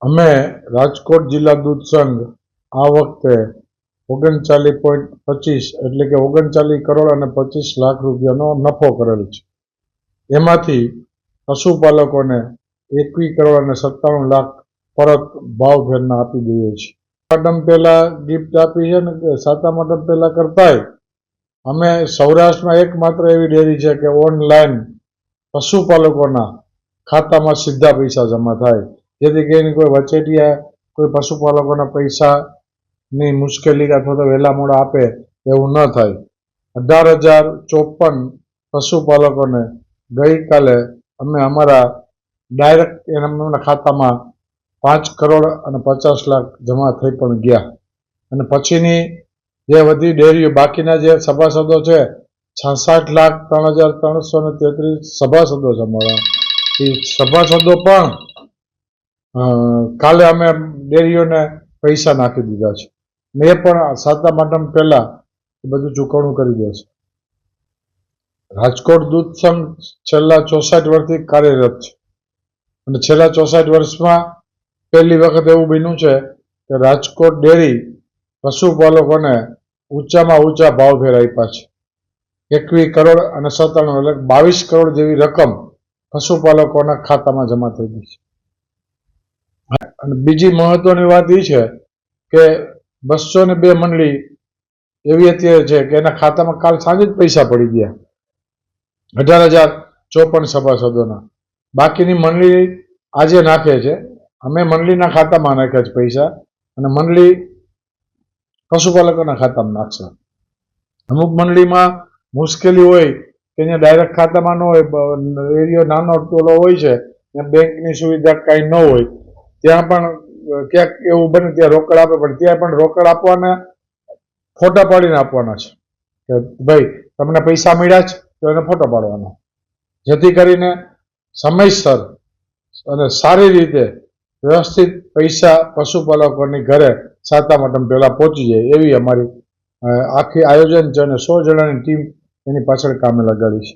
અમે રાજકોટ જિલ્લા દૂધ સંઘ આ વખતે 39.25 એટલે કે 39 કરોડ અને 25 લાખ રૂપિયાનો નફો કરેલ છે. એમાંથી પશુપાલકોને 21 કરોડ અને 97 લાખ પરત ભાવ ફેરના આપી દઈએ છીએ. સાતમ પહેલા ગિફ્ટ આપી છે ને સાતમ આઠમ પહેલા કરતાંય અમે સૌરાષ્ટ્રમાં એકમાત્ર એવી ડેરી છે કે ઓનલાઈન પશુપાલકોના ખાતામાં સીધા પૈસા જમા થાય, જેથી કરીને કોઈ વચેટિયા કોઈ પશુપાલકોના પૈસાની મુશ્કેલી અથવા તો વહેલા મોડા આપે એવું ન થાય. 18,054 પશુપાલકોને ગઈકાલે અમે અમારા ડાયરેક્ટ એમના ખાતામાં 5 કરોડ અને 50 લાખ જમા થઈ પણ ગયા. અને પછીની જે બધી ડેરીઓ બાકીના જે સભાસદો છે 66,03,333 સભાસદો છે અમારા. એ સભાસદો પણ કાલે અમે ડેરીઓને પૈસા નાખી દીધા છે ને એ પણ સાતમ આઠમ પહેલા બધું ચૂકવણું કરી દે છે. રાજકોટ દૂધ સંઘ છેલ્લા 64 વર્ષથી કાર્યરત છે અને છેલ્લા 64 વર્ષમાં પહેલી વખત એવું બન્યું છે કે રાજકોટ ડેરી પશુપાલકોને ઊંચામાં ઊંચા ભાવ ફેર આપ્યા છે. 21 કરોડ અને 97 એટલે 22 કરોડ જેવી રકમ પશુપાલકોના ખાતામાં જમા થઈ ગઈ છે. અને બીજી મહત્વની વાત એ છે કે 202 મંડળી એવી અત્યારે છે કે એના ખાતામાં કાલ સાંજે જ પૈસા પડી ગયા 18,054 સભાસદોના. બાકીની મંડળી આજે નાખે છે. અમે મંડળીના ખાતામાં નાખ્યા છે પૈસા અને મંડળી પશુપાલકોના ખાતામાં નાખશે. અમુક મંડળીમાં મુશ્કેલી હોય કે અહીંયા ડાયરેક્ટ ખાતામાં ન હોય, એરિયો નાનો ટોળો હોય છે, ત્યાં બેંકની સુવિધા કાંઈ ન હોય, ત્યાં પણ ક્યાંક એવું બને ત્યાં રોકડ આપે, પણ ત્યાં પણ રોકડ આપવાના ફોટા પાડીને આપવાના છે કે ભાઈ તમને પૈસા મળ્યા છે તો એને ફોટો પાડવાનો, જેથી કરીને સમયસર અને સારી રીતે વ્યવસ્થિત પૈસા પશુપાલકોની ઘરે સાતમ આઠમ પહેલા પહોંચી જાય એવી અમારી આખી આયોજન છે અને 100 જણાની ટીમ એની પાછળ કામે લગાડી છે.